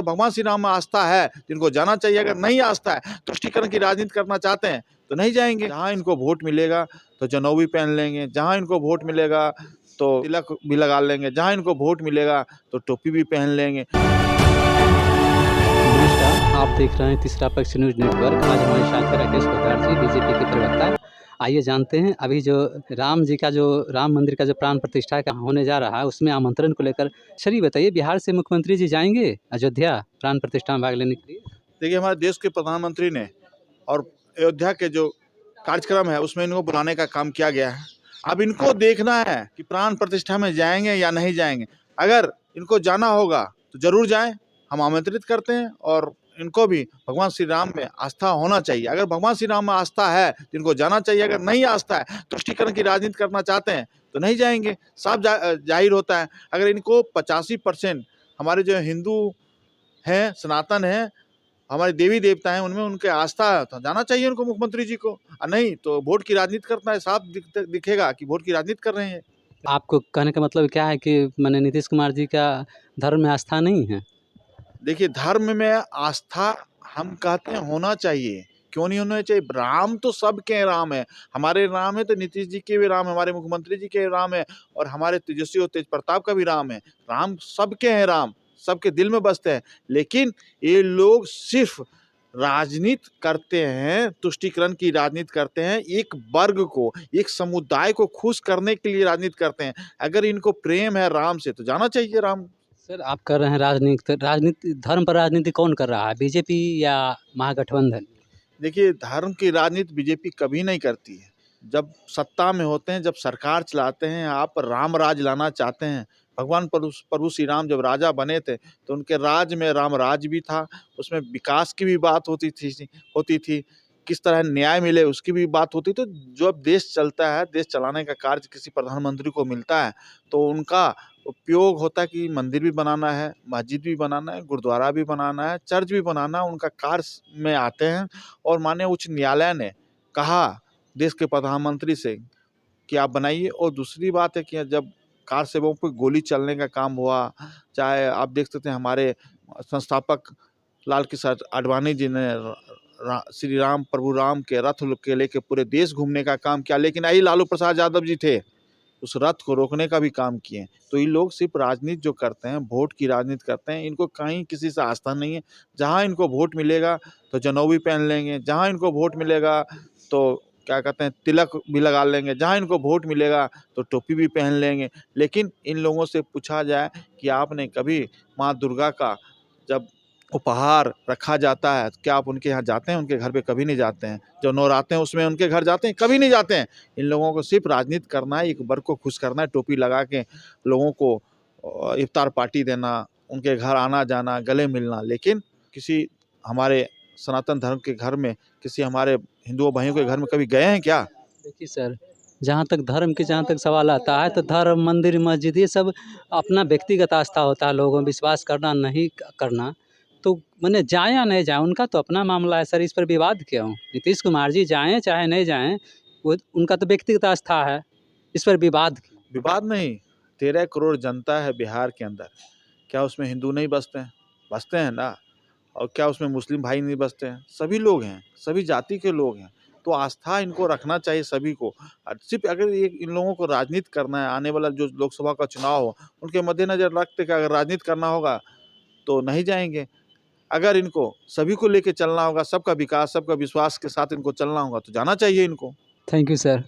भगवान श्री राम में आस्था है तो इनको जाना चाहिए। अगर नहीं आस्था है, तुष्टीकरण की राजनीति करना चाहते हैं तो नहीं जाएंगे। जहाँ इनको वोट मिलेगा तो जनेऊ भी पहन लेंगे, जहाँ इनको वोट मिलेगा तो तिलक भी लगा लेंगे, जहाँ इनको वोट मिलेगा तो टोपी भी पहन लेंगे। नमस्कार, आप देख रहे हैं तीसरा पक्ष न्यूज नेटवर्क। आज हमारे साथ है राकेश पोद्दार जी, बीजेपी के प्रवक्ता। आइए जानते हैं अभी जो राम मंदिर का जो प्राण प्रतिष्ठा का होने जा रहा है, उसमें आमंत्रण को लेकर चलिए बताइए, बिहार से मुख्यमंत्री जी जाएंगे अयोध्या प्राण प्रतिष्ठा में भाग लेने के लिए? देखिए, हमारे देश के प्रधानमंत्री ने और अयोध्या के जो कार्यक्रम है उसमें इनको बुलाने का काम किया गया है। अब इनको देखना है कि प्राण प्रतिष्ठा में जाएंगे या नहीं जाएंगे। अगर इनको जाना होगा तो जरूर जाएं, हम आमंत्रित करते हैं। और इनको भी भगवान श्री राम में आस्था होना चाहिए। अगर भगवान श्री राम में आस्था है तो इनको जाना चाहिए। अगर नहीं आस्था है, तुष्टीकरण की राजनीति करना चाहते हैं तो नहीं जाएंगे। साफ जाहिर होता है। अगर इनको 85% हमारे जो हिंदू हैं, सनातन हैं, हमारे देवी देवता हैं, उनमें उनके आस्था है तो जाना चाहिए उनको, मुख्यमंत्री जी को। नहीं तो वोट की राजनीति करना है, साफ दिखेगा कि वोट की राजनीति कर रहे हैं। आपको कहने का मतलब क्या है कि माननीय नीतीश कुमार जी का धर्म में आस्था नहीं है? देखिए, धर्म में आस्था हम कहते हैं होना चाहिए। क्यों नहीं होना चाहिए? राम तो सबके राम है। हमारे राम है तो नीतीश जी के भी राम है, हमारे मुख्यमंत्री जी के राम है, और हमारे तेजस्वी और तेज प्रताप का भी राम है। राम सबके हैं, राम सबके दिल में बसते हैं। लेकिन ये लोग सिर्फ राजनीति करते हैं, तुष्टीकरण की राजनीति करते हैं। एक वर्ग को, एक समुदाय को खुश करने के लिए राजनीति करते हैं। अगर इनको प्रेम है राम से तो जाना चाहिए राम। सर, आप कर रहे हैं राजनीति, धर्म पर राजनीति कौन कर रहा है, बीजेपी या महागठबंधन? देखिए, धर्म की राजनीति बीजेपी कभी नहीं करती है। जब सत्ता में होते हैं, जब सरकार चलाते हैं, आप राम राज लाना चाहते हैं। भगवान प्रभु श्री राम जब राजा बने थे तो उनके राज में राम राज भी था, उसमें विकास की भी बात होती थी, किस तरह न्याय मिले उसकी भी बात होती। तो जो अब देश चलता है, देश चलाने का कार्य किसी प्रधानमंत्री को मिलता है तो उनका उपयोग होता है कि मंदिर भी बनाना है, मस्जिद भी बनाना है, गुरुद्वारा भी बनाना है, चर्च भी बनाना है, उनका कार्य में आते हैं। और माननीय उच्च न्यायालय ने कहा देश के प्रधानमंत्री से कि आप बनाइए। और दूसरी बात है कि जब कार सेवकों पर गोली चलने का काम हुआ, चाहे आप देख सकते हैं हमारे संस्थापक लाल कृष्ण आडवाणी जी ने श्री राम प्रभु राम के रथ के लेके पूरे देश घूमने का काम किया, लेकिन आई लालू प्रसाद यादव जी थे, उस रथ को रोकने का भी काम किए। तो ये लोग सिर्फ राजनीति जो करते हैं, वोट की राजनीति करते हैं। इनको कहीं किसी से आस्था नहीं है। जहाँ इनको वोट मिलेगा तो जनेऊ भी पहन लेंगे, जहाँ इनको वोट मिलेगा तो क्या कहते हैं तिलक भी लगा लेंगे, जहाँ इनको वोट मिलेगा तो टोपी भी पहन लेंगे। लेकिन इन लोगों से पूछा जाए कि आपने कभी माँ दुर्गा का जब उपहार रखा जाता है क्या आप उनके यहाँ जाते हैं? उनके घर पे कभी नहीं जाते हैं। जो नवराते हैं उसमें उनके घर जाते हैं? कभी नहीं जाते हैं। इन लोगों को सिर्फ राजनीति करना है, एक वर्ग को खुश करना है, टोपी लगा के लोगों को इफ्तार पार्टी देना, उनके घर आना जाना, गले मिलना। लेकिन किसी हमारे सनातन धर्म के घर में, किसी हमारे हिंदुओं भाइयों के घर में कभी गए हैं क्या? देखिए सर, जहाँ तक सवाल आता है तो धर्म, मंदिर, मस्जिद ये सब अपना व्यक्तिगत आस्था होता है, लोगों में विश्वास करना नहीं करना। तो माने जाएँ या नहीं जाएँ, उनका तो अपना मामला है सर, इस पर विवाद क्यों? नीतीश कुमार जी जाएँ चाहे नहीं जाएँ, वो उनका तो व्यक्तिगत आस्था है, इस पर विवाद क्यों? विवाद नहीं, 13 करोड़ जनता है बिहार के अंदर। क्या उसमें हिंदू नहीं बसते हैं? बसते हैं ना। और क्या उसमें मुस्लिम भाई नहीं बसते हैं? सभी लोग हैं, सभी जाति के लोग हैं। तो आस्था इनको रखना चाहिए सभी को। सिर्फ अगर ये इन लोगों को राजनीति करना है, आने वाला जो लोकसभा का चुनाव हो उनके मद्देनजर रखते कि अगर राजनीति करना होगा तो नहीं जाएंगे। अगर इनको सभी को लेके चलना होगा, सबका विकास, सबका विश्वास के साथ इनको चलना होगा तो जाना चाहिए इनको। Thank you sir.